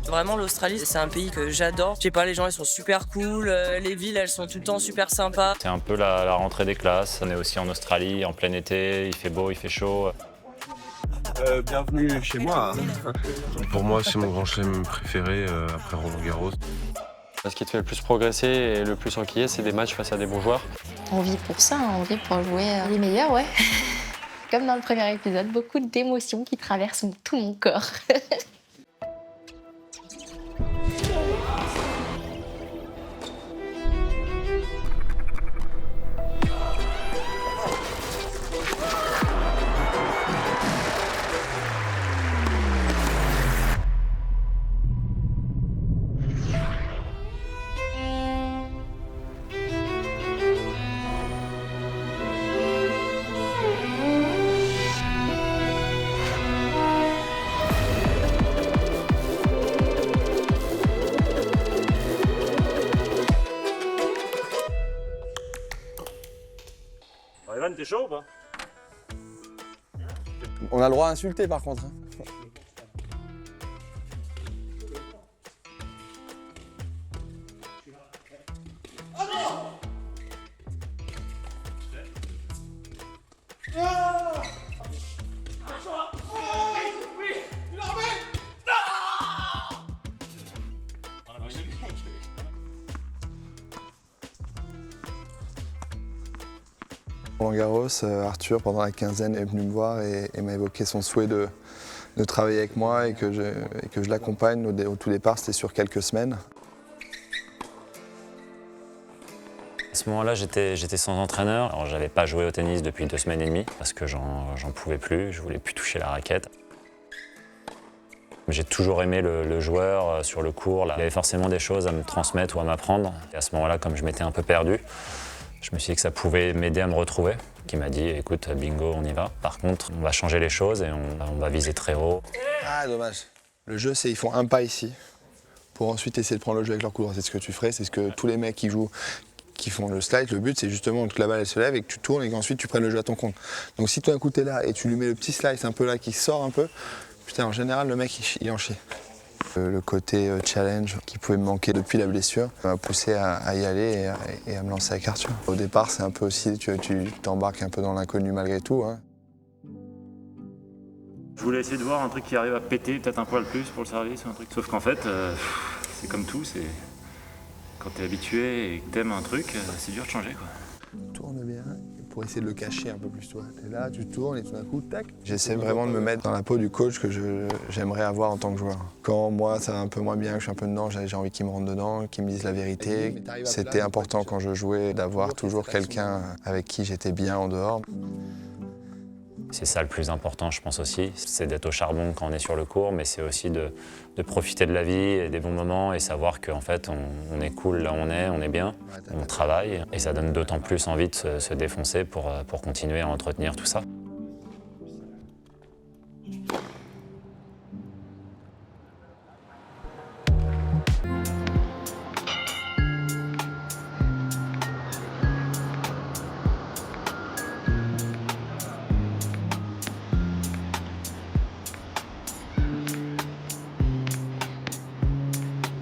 Vraiment, l'Australie, c'est un pays que j'adore. Je sais pas, les gens, ils sont super cool. Les villes, elles sont tout le temps super sympas. C'est un peu la rentrée des classes. On est aussi en Australie, en plein été, il fait beau, il fait chaud. Bienvenue chez moi. Pour moi, c'est mon grand chelem préféré après Roland-Garros. Ce qui te fait le plus progresser et le plus enquiller, c'est des matchs face à des bons joueurs. On vit pour ça, on vit pour jouer les meilleurs, ouais. Comme dans le premier épisode, beaucoup d'émotions qui traversent tout mon corps. Evan, t'es chaud ou pas? On a le droit à insulter par contre. Roland-Garros, Arthur, pendant la quinzaine, est venu me voir et m'a évoqué son souhait de travailler avec moi et que je l'accompagne. Au tout départ, c'était sur quelques semaines. À ce moment-là, j'étais sans entraîneur. Alors, j'avais pas joué au tennis depuis 2 semaines et demie parce que j'en pouvais plus, je voulais plus toucher la raquette. J'ai toujours aimé le joueur sur le court. Là. Il y avait forcément des choses à me transmettre ou à m'apprendre. Et à ce moment-là, comme je m'étais un peu perdu, je me suis dit que ça pouvait m'aider à me retrouver. Qui m'a dit, écoute, bingo, on y va. Par contre, on va changer les choses et on va viser très haut. Ah, dommage. Le jeu, c'est ils font un pas ici pour ensuite essayer de prendre le jeu avec leur coup droit. C'est ce que tu ferais, c'est ce que tous les mecs qui jouent, qui font le slide, le but, c'est justement que la balle elle se lève et que tu tournes et qu'ensuite tu prennes le jeu à ton compte. Donc si toi, un coup, t'es là et tu lui mets le petit slice un peu là qui sort un peu, putain, en général, le mec, il en chie. Le côté challenge qui pouvait me manquer depuis la blessure m'a poussé à y aller et à me lancer avec Arthur. Au départ, c'est un peu aussi, tu t'embarques un peu dans l'inconnu malgré tout. Hein. Je voulais essayer de voir un truc qui arrive à péter peut-être un poil plus pour le service ou un truc. Sauf qu'en fait, c'est comme tout, c'est quand t'es habitué et que t'aimes un truc, c'est dur de changer quoi. Tourne bien pour essayer de le cacher un peu plus toi. T'es là, tu tournes et tout d'un coup, tac. J'essaie vraiment de me mettre dans la peau du coach que j'aimerais avoir en tant que joueur. Quand moi ça va un peu moins bien, que je suis un peu dedans, j'ai envie qu'il me rentre dedans, qu'il me dise la vérité. C'était important quand je jouais d'avoir toujours quelqu'un avec qui j'étais bien en dehors. C'est ça le plus important, je pense aussi. C'est d'être au charbon quand on est sur le court, mais c'est aussi de profiter de la vie et des bons moments et savoir qu'en fait, on est cool là où on est bien, on travaille. Et ça donne d'autant plus envie de se défoncer pour continuer à entretenir tout ça.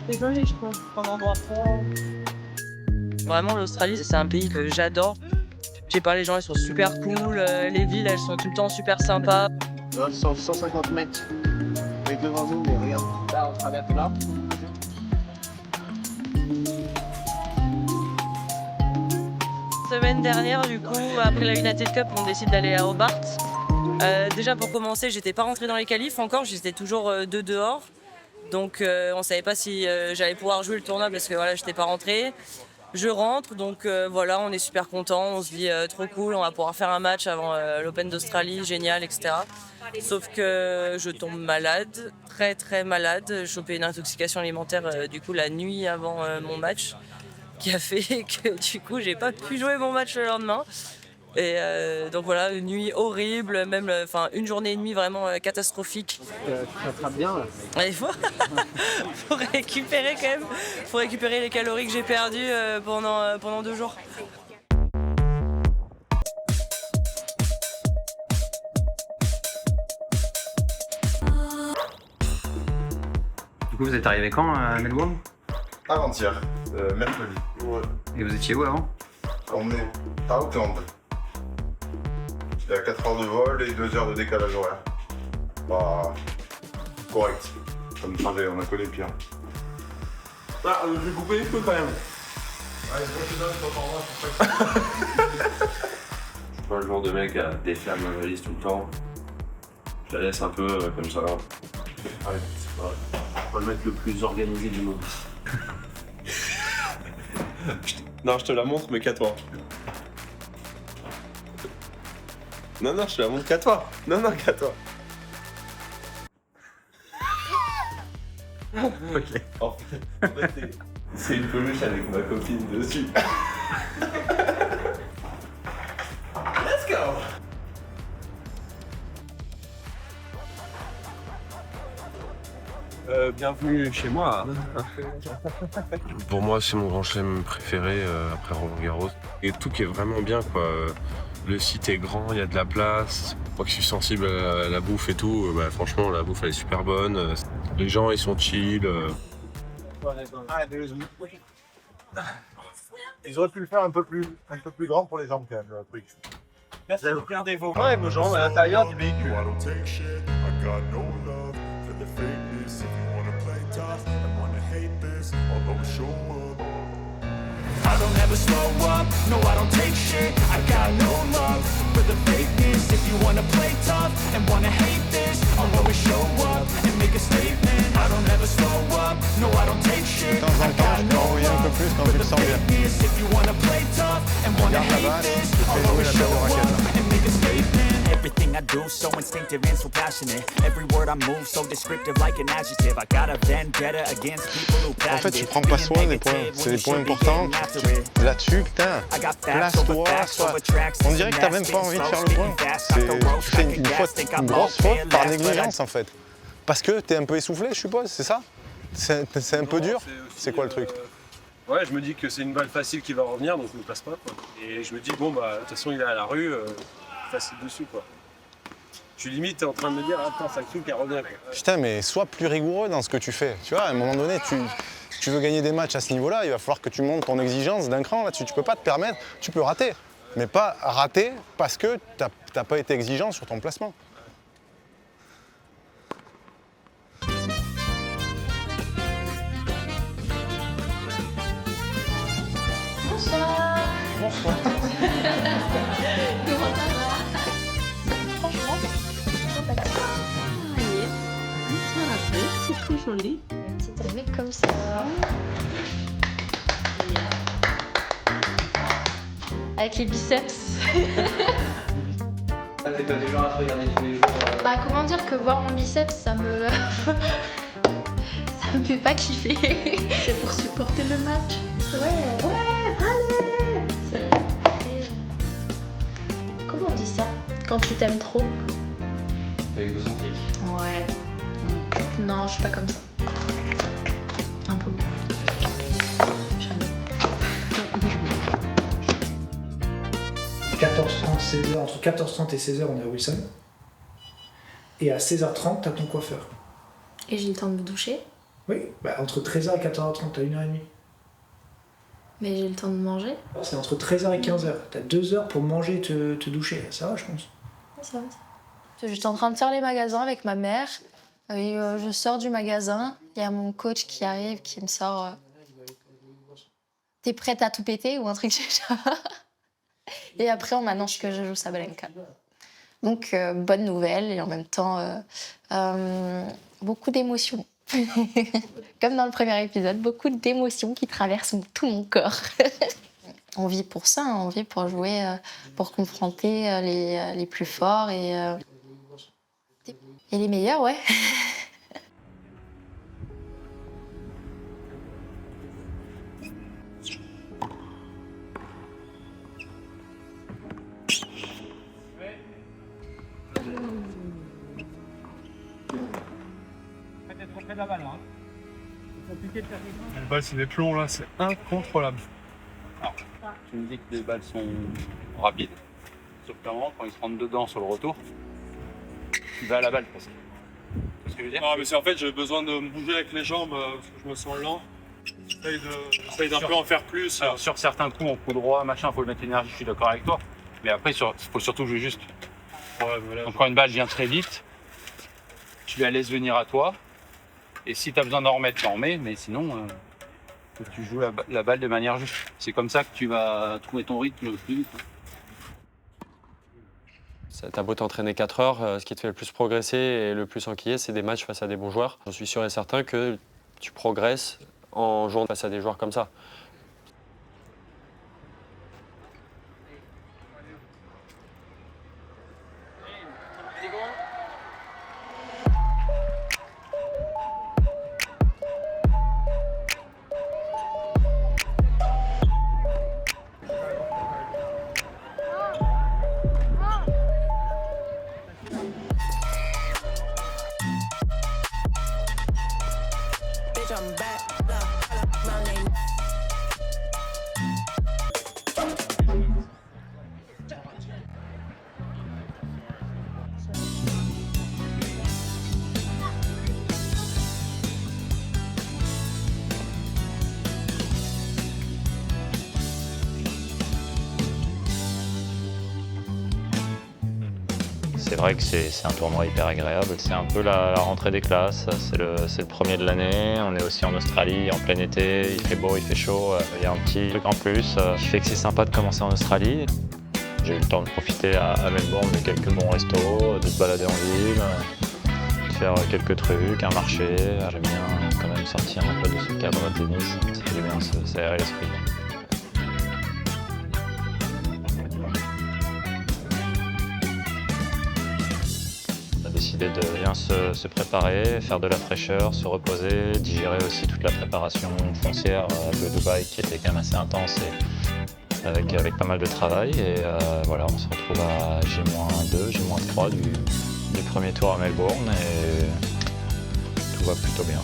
C'est joli, je trouve, comme endroit. Vraiment, l'Australie, c'est un pays que j'adore. Je sais pas, les gens, ils sont super cool. Les villes, elles sont tout le temps super sympas. 150 mètres. Mais devant nous, mais regarde, là, on traverse là. Semaine dernière, du coup, après la United Cup, on décide d'aller à Hobart. Déjà, pour commencer, j'étais pas rentrée dans les qualifs encore, j'étais toujours deux dehors. Donc on savait pas si j'allais pouvoir jouer le tournoi parce que voilà, j'étais pas rentrée. Je rentre, donc voilà, on est super contents, on se dit trop cool, on va pouvoir faire un match avant l'Open d'Australie, génial, etc. Sauf que je tombe malade, très très malade. J'ai chopé une intoxication alimentaire du coup la nuit avant mon match, qui a fait que du coup j'ai pas pu jouer mon match le lendemain. Et donc voilà, une nuit horrible, même une journée et demie vraiment catastrophique. Tu t'attrapes bien là. Il faut récupérer quand même, faut récupérer les calories que j'ai perdues pendant 2 jours. Du coup, vous êtes arrivé quand à Melbourne? Avant-hier, mercredi. Ouais. Et vous étiez où avant? On est à Auckland. Il y a 4 heures de vol et 2 heures de décalage horaire. Bah, correct. Comme trajet, on a connu pire. Ah, je vais couper les cheveux quand même. Ouais, c'est moi qui donne, c'est pas moi. Je suis pas le genre de mec à défaire ma valise tout le temps. Je la laisse un peu comme ça. Ouais, c'est pas le mec le plus organisé du monde. Non, je te la montre, mais qu'à toi. Non, je te la montre qu'à toi. Non, qu'à toi. Ok. En fait, c'est une peluche avec ma copine dessus. Let's go! Bienvenue chez moi. Pour moi, c'est mon grand chelem préféré après Roland Garros. Et tout qui est vraiment bien, quoi. Le site est grand, il y a de la place. Moi qui suis sensible à la bouffe et tout, bah, franchement, la bouffe elle est super bonne. Les gens, ils sont chill. Ils auraient pu le faire un peu plus grand pour les jambes quand même, le truc. Merci. Regardez vos mains et vos jambes à l'intérieur du véhicule. I don't ever slow up, no I don't take shit. I got no love for the fakeness. If you wanna play tough and wanna hate this, I'll always show up and make a statement. I don't ever slow up, no I don't take shit. I got no love for the fakeness. If you wanna play tough and wanna hate this, I'll always show up and make a statement. Everything I do so instinctive and so passionate. Every word I move so descriptive like an adjective. I got a vendetta against people who En fait, tu prends pas soin des points. C'est des points importants. Là-dessus, putain, place-toi. On dirait que t'as même pas envie de faire le point. Tu fais une grosse faute par négligence en fait. Parce que t'es un peu essoufflé, je suppose, c'est ça? C'est un peu dur? C'est quoi le truc? Ouais, je me dis que c'est une balle facile qui va revenir, donc je me passe pas, quoi. Et je me dis, bon, bah, de toute façon, il est à la rue, facile dessus, quoi. Je suis limite en train de me dire, attends, ça crie qu'elle revient. Putain, mais sois plus rigoureux dans ce que tu fais. Tu vois, à un moment donné, tu veux gagner des matchs à ce niveau-là, il va falloir que tu montes ton exigence d'un cran là-dessus. Tu peux pas te permettre, tu peux rater, mais pas rater parce que t'as pas été exigeant sur ton placement. Bonsoir. Bonsoir. Comment ça va? Franchement, sympathique. C'est tout joli. Un petit mec comme ça. Avec les biceps. Ah, t'es pas du genre à te regarder tous les jours. Bah comment dire que voir mon biceps ça me fait pas kiffer. C'est pour supporter le match. Ouais, allez. Comment on dit ça quand tu t'aimes trop? Égocentrique. Ouais. Non, je suis pas comme ça. Un peu. Jamais. 14h30, 16h, entre 14h30 et 16h, on est à Wilson. Et à 16h30, t'as ton coiffeur. Et j'ai le temps de me doucher? Oui, bah entre 13h et 14h30, t'as 1h30. Mais j'ai le temps de manger? C'est entre 13h et 15h. T'as 2 heures pour manger et te doucher. Ça va, je pense. Ça va. J'étais en train de faire les magasins avec ma mère. Et je sors du magasin. Il y a mon coach qui arrive, qui me sort t'es prête à tout péter ou un truc du genre. Et après, on m'annonce que je joue Sabalenka. Donc, bonne nouvelle et en même temps, beaucoup d'émotions. Comme dans le premier épisode, beaucoup d'émotions qui traversent tout mon corps. On vit pour ça, on vit pour jouer, pour confronter les plus forts et les meilleurs, ouais. La balle, hein. Les balles, c'est des plombs là, c'est incontrôlable. Alors, tu me dis que les balles sont rapides. Sauf qu'à un moment, quand ils se rentrent dedans sur le retour, tu vas à la balle presque. ce que je veux dire? Non, mais c'est en fait, j'ai besoin de me bouger avec les jambes parce que je me sens lent. J'essaye d'un peu en faire plus. Alors, sur certains coups, en coup droit, machin, faut le mettre l'énergie, je suis d'accord avec toi. Mais après, faut surtout jouer juste. Ouais, voilà. Donc, quand une balle vient très vite, tu la laisses venir à toi. Et si tu as besoin d'en remettre, tu en remets. Mais sinon, faut que tu joues la balle de manière juste. C'est comme ça que tu vas trouver ton rythme le plus vite. T'as beau t'entraîner 4 heures, ce qui te fait le plus progresser et le plus enquiller, c'est des matchs face à des bons joueurs. Je suis sûr et certain que tu progresses en jouant face à des joueurs comme ça. C'est vrai que c'est un tournoi hyper agréable. C'est un peu la rentrée des classes. C'est le premier de l'année. On est aussi en Australie, en plein été. Il fait beau, il fait chaud. Il y a un petit truc en plus qui fait que c'est sympa de commencer en Australie. J'ai eu le temps de profiter à Melbourne de quelques bons restos, de se balader en ville, de faire quelques trucs, un marché. J'aime bien quand même sortir un peu de ce cadre de tennis. Ça fait bien s'aérer l'esprit. Décider de bien se préparer, faire de la fraîcheur, se reposer, digérer aussi toute la préparation foncière de Dubaï qui était quand même assez intense et avec pas mal de travail. Et voilà, on se retrouve à J-2, J-3 du premier tour à Melbourne et tout va plutôt bien.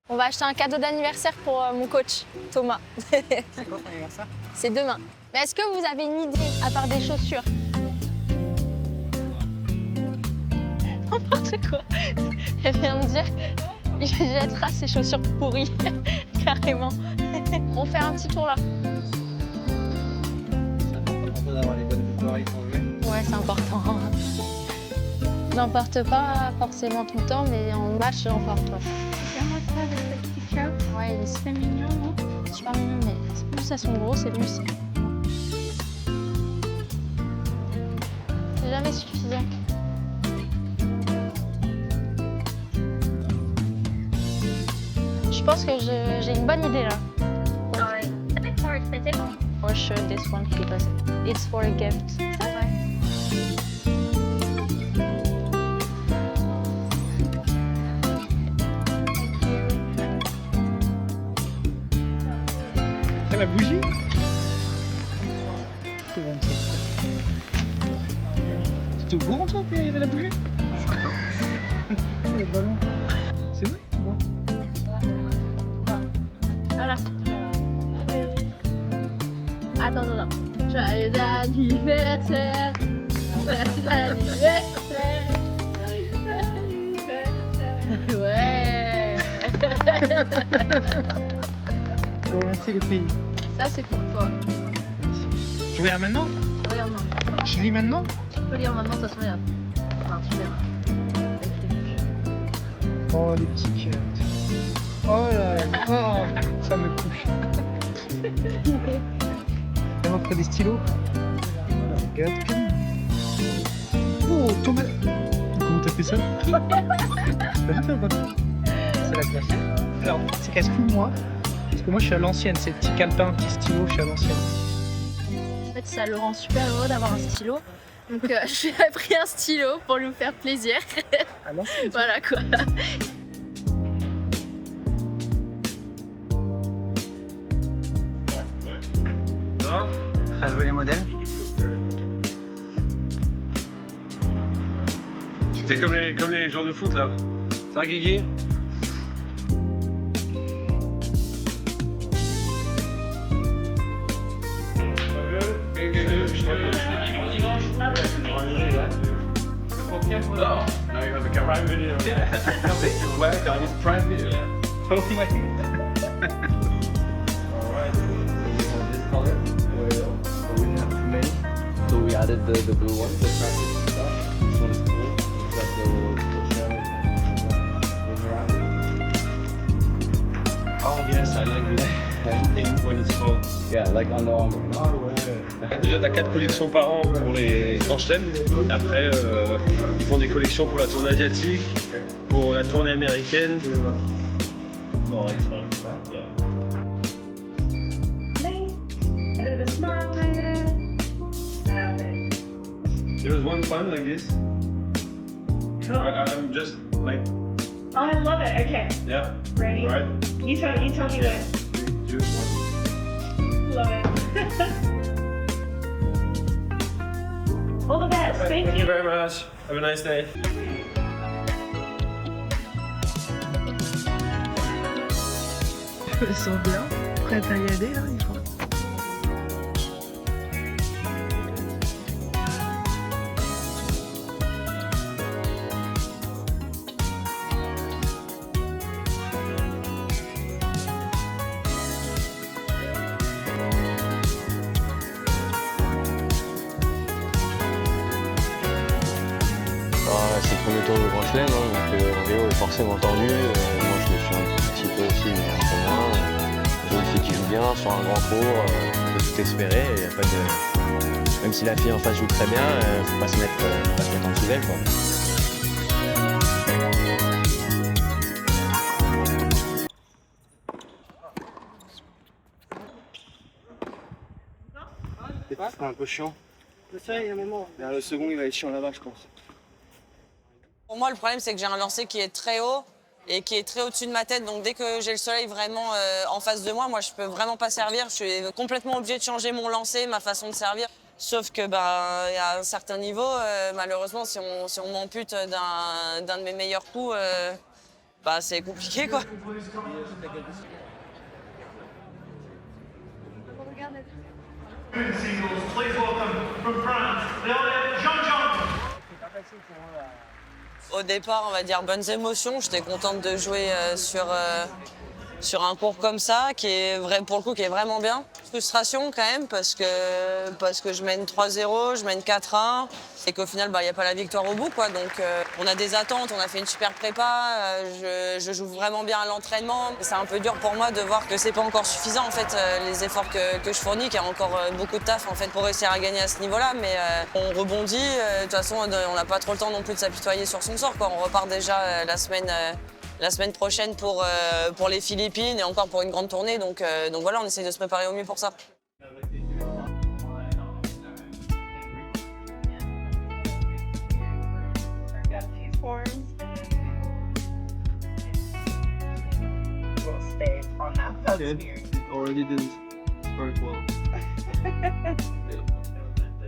On va acheter un cadeau d'anniversaire pour mon coach, Thomas. C'est quoi ton anniversaire? C'est demain. Mais est-ce que vous avez une idée, à part des chaussures? N'importe quoi. Elle vient me dire, il jettera ses chaussures pourries, carrément. On fait un petit tour là. C'est important d'avoir les bonnes oreilles pour jouer. Ouais, c'est important. N'emporte pas forcément tout le temps, mais en match, j'emporte. Regarde-moi ça avec le petit cœur. Ouais, il est C'est mignon, non? super mignon, mais plus elles sont grosses et mieux c'est. C'est jamais suffisant. Je pense que j'ai une bonne idée là. Alright. I think more expensive. Or sure this one because it's for a gift. Ouais. La bougie? C'est bon, c'est tout bon, toi, la bougie? Le ballon. C'est vrai? Bon. Voilà. Attends. Joyeux anniversaire. Joyeux anniversaire. Ouais. Bon, merci les filles. Ça, c'est pour toi. Je regarde maintenant? Regarde maintenant. Je lis maintenant? Tu peux lire maintenant, ça se regarde. Enfin, tu verras. Avec tes bouches. Oh, les petits cœurs. Oh là là. Oh, ça me couche. Viens montrer des stylos. Regarde. Oh, Thomas. Comment t'as fait ça? T'as vu ça ou pas? C'est la classe. Alors, c'est casse-cou, moi. Parce que moi, je suis à l'ancienne. C'est le petit calepin, petit stylo, je suis à l'ancienne. En fait, ça le rend super heureux d'avoir un stylo. Donc, j'ai pris un stylo pour lui faire plaisir. À l'ancienne. Voilà quoi. Très joli modèle. C'était comme les joueurs de foot là. Ça va, Guigui? Now you have a prime video. Ouais, t'as un prime video. Alright, so we have this color. So we have too many. So we added the blue one, the practice stuff. This one is cool. We got the channel. Oh yes, I like that. When it's cold. Yeah, like Under Armour. Ah ouais. Déjà, t'as 4 collections par an pour les grands chelems. Après, ils font des collections pour la tournée asiatique, pour la tournée américaine. Bon, There was one fun like this. I'm just like. Oh, I love it. Okay. Yeah. Ready? Right. You tell me when. 3, 2, 1. Love it. All the best. Thank Thank you very much. Have a nice day. Ils sont bien, prêts à y aller, hein, ils font. C'est le premier tour de Grand Chelem, hein, donc Léo est forcément tendu. Moi je le suis un petit peu aussi, mais un peu moins. J'ai une fille qui joue bien sur un grand court, on peut tout espérer. Et y a pas de... Même si la fille en face joue très bien, faut pas se mettre en dessous d'elle, quoi. C'est un peu chiant. Ça, il y a un moment. Le second, il va être chiant là-bas, je pense. Pour moi, le problème, c'est que j'ai un lancer qui est très haut et qui est très au-dessus de ma tête. Donc, dès que j'ai le soleil vraiment en face de moi, je peux vraiment pas servir. Je suis complètement obligée de changer mon lancer, ma façon de servir. Sauf que, à un certain niveau, malheureusement, si on m'ampute d'un de mes meilleurs coups, c'est compliqué, quoi. Au départ, on va dire bonnes émotions. J'étais contente de jouer sur un cours comme ça, qui est pour le coup qui est vraiment bien. Frustration quand même parce que je mène 3-0, je mène 4-1 et qu'au final il n'y a pas la victoire au bout, quoi. Donc on a des attentes, on a fait une super prépa, je joue vraiment bien à l'entraînement. C'est un peu dur pour moi de voir que c'est pas encore suffisant en fait les efforts que je fournis, qu'il y a encore beaucoup de taf en fait pour réussir à gagner à ce niveau-là, mais on rebondit. De toute façon on n'a pas trop le temps non plus de s'apitoyer sur son sort, quoi. On repart déjà la semaine prochaine pour les Philippines et encore pour une grande tournée. Donc voilà, on essaie de se préparer au mieux pour ça. Okay. It already didn't work well.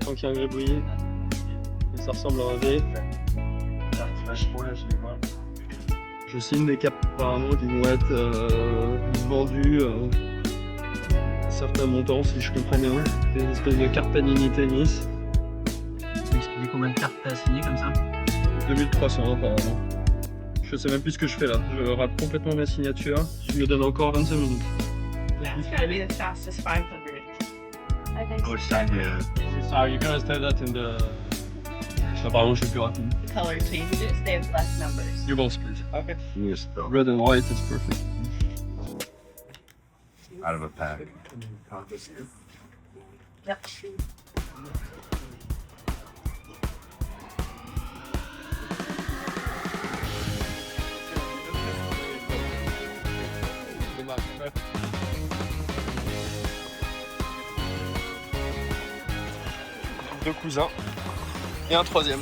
Tant qu'il y a un gribouillis, ça ressemble à un V. Je signe des capes apparemment qui vont être vendus à certains montants, si je comprends bien. Des espèces de cartes Panini Tennis. Tu peux expliquer combien de cartes t'as signé comme ça? 2300 apparemment. Je sais même plus ce que je fais là. Je rate complètement ma signature. Je me donne encore 25 minutes. It's gotta be the fastest 500. I think. Oh, so you're gonna say that in the... Apparemment, je suis plus rapide. The color changes, they have less numbers. You both split. Okay. Yes, Red and white is perfect. Out of a pack. Yep. Deux cousins et un troisième.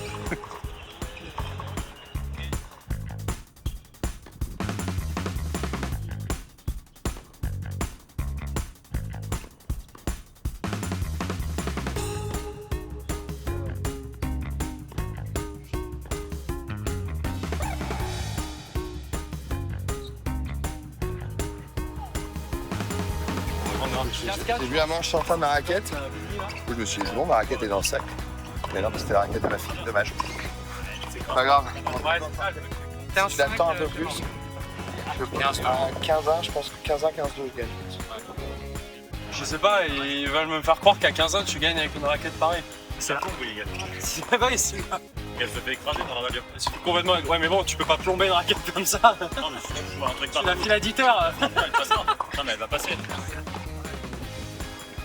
J'ai vu un manche sans fin de ma raquette. Du coup, je me suis dit, bon, ma raquette est dans le sac. Mais non, c'était la raquette de ma fille, dommage. Pas grave. Tu l'attends un peu plus. À 15 ans, je pense que 15 ans, 15-12, je gagne. Je sais pas, ils veulent me faire croire qu'à 15 ans, tu gagnes avec une raquette pareille. Ça tombe, oui, les gars. C'est pas ici. Elle se fait écraser dans la valeur. Complètement. Ouais, mais bon, tu peux pas plomber une raquette comme ça. Non, mais je vois un truc Tu l'as file à 10 heures. Non, elle passe pas. Non, mais elle va passer.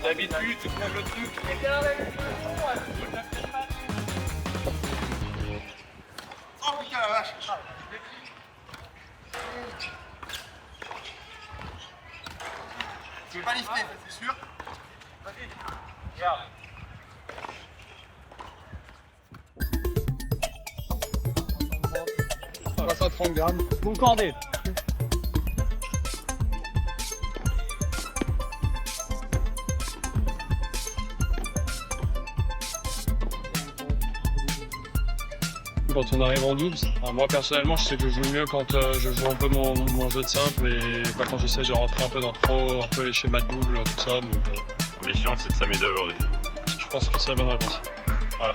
D'habitude, tu prends le truc. Oh putain la vache! Tu veux pas lifter, c'est sûr? Vas-y. Regarde. On passe à 30 grammes. Bon cordé. Quand on arrive en double, moi personnellement je sais que je joue mieux quand je joue un peu mon jeu de simple et pas quand j'essaie de rentrer un peu dans trop, un peu les schémas de double, tout ça. L'ambition c'est de s'amuser aujourd'hui. Je pense que c'est la bonne réponse. Voilà.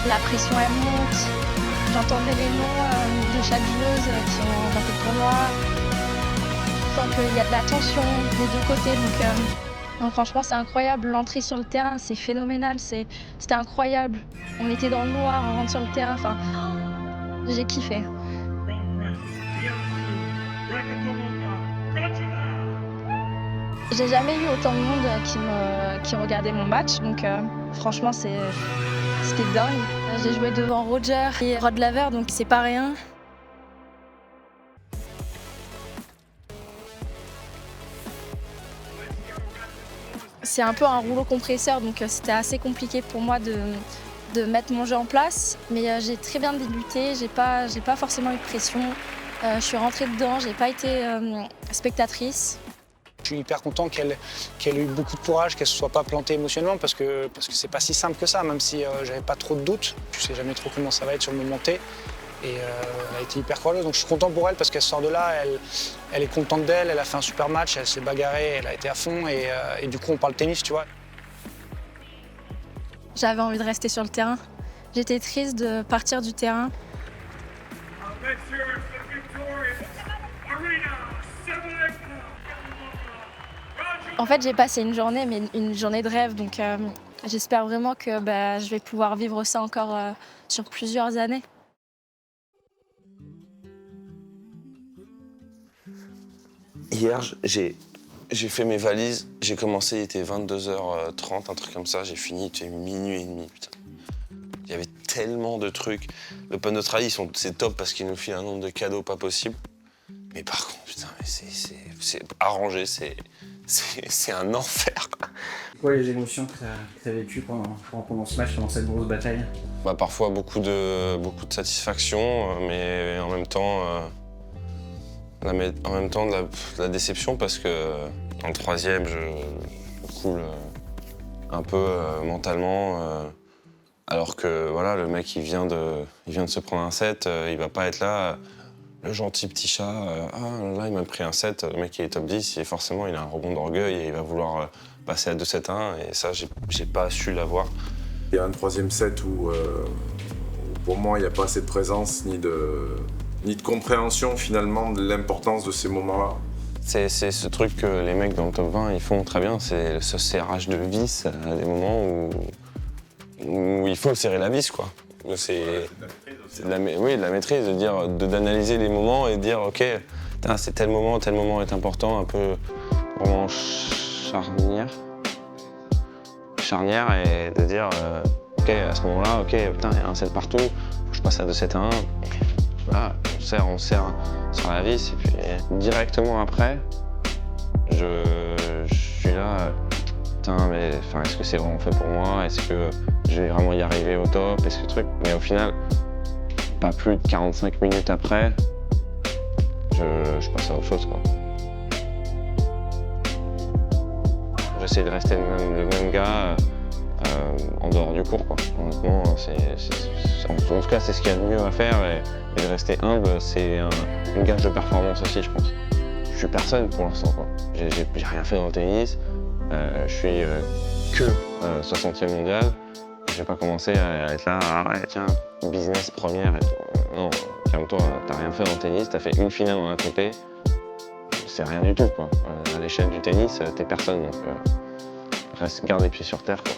La pression elle monte, j'entendais les noms de chaque joueuse qui ont remporté le tournoi. Je sens qu'il y a de la tension des deux côtés, donc franchement c'est incroyable. L'entrée sur le terrain c'est phénoménal, c'était incroyable. On était dans le noir, on rentre sur le terrain, enfin j'ai kiffé. J'ai jamais eu autant de monde qui regardait mon match, donc franchement c'était dingue. J'ai joué devant Roger et Rod Laver, donc c'est pas rien. C'est un peu un rouleau compresseur, donc c'était assez compliqué pour moi de mettre mon jeu en place. Mais j'ai très bien débuté, j'ai pas forcément eu de pression. Je suis rentrée dedans, j'ai pas été spectatrice. Je suis hyper content qu'elle ait eu beaucoup de courage, qu'elle ne se soit pas plantée émotionnellement parce que c'est pas si simple que ça, même si j'avais pas trop de doutes. Tu sais jamais trop comment ça va être sur le moment T. Et elle a été hyper courageuse, donc je suis content pour elle parce qu'elle sort de là, elle est contente d'elle, elle a fait un super match, elle s'est bagarrée, elle a été à fond et du coup on parle tennis, tu vois. J'avais envie de rester sur le terrain. J'étais triste de partir du terrain. En fait, j'ai passé une journée, mais une journée de rêve, donc j'espère vraiment que je vais pouvoir vivre ça encore sur plusieurs années. Hier, j'ai fait mes valises, j'ai commencé, il était 22h30, un truc comme ça, j'ai fini, il était minuit et demi, putain. Il y avait tellement de trucs. L'Open d'Australie, c'est top parce qu'ils nous filent un nombre de cadeaux pas possible. Mais par contre, putain, c'est arrangé, c'est un enfer. C'est quoi les émotions que tu as vécues pendant ce match, pendant cette grosse bataille? Parfois beaucoup de satisfaction, mais en même temps, de la déception parce que dans le troisième, je coule un peu mentalement. Alors que voilà, le mec il vient de se prendre un set, il va pas être là. Le gentil petit chat, là il m'a pris un set, le mec il est top 10 et forcément il a un rebond d'orgueil et il va vouloir passer à 2-7-1 et ça j'ai pas su l'avoir. Il y a un troisième set où pour moi il n'y a pas assez de présence ni de compréhension finalement de l'importance de ces moments-là. C'est ce truc que les mecs dans le top 20 ils font très bien, c'est ce serrage de vis à des moments où il faut serrer la vis quoi. C'est de la maîtrise, d'analyser les moments et de dire ok, c'est tel moment est important, un peu vraiment charnière et de dire ok à ce moment-là, ok putain il y a un set partout, faut que je passe à 2-7-1. Voilà, on serre sur la vis et puis directement après, je suis là, putain, mais est-ce que c'est vraiment fait pour moi? Est-ce que je vais vraiment y arriver au top? Est-ce que truc? Mais au final, pas plus de 45 minutes après, je passe à autre chose, quoi. J'essaie de rester le même gars en dehors du cours, quoi. Honnêtement, en tout cas, c'est ce qu'il y a de mieux à faire et de rester humble, c'est une gage de performance aussi, je pense. Je suis personne pour l'instant, quoi. J'ai rien fait dans le tennis, je suis que 60e mondial. J'ai pas commencé à être là, ah ouais, tiens, business première et tout. Non, calme-toi, t'as rien fait dans le tennis, t'as fait une finale en ATP, c'est rien du tout, quoi. À l'échelle du tennis, t'es personne, donc reste, garde les pieds sur terre, quoi.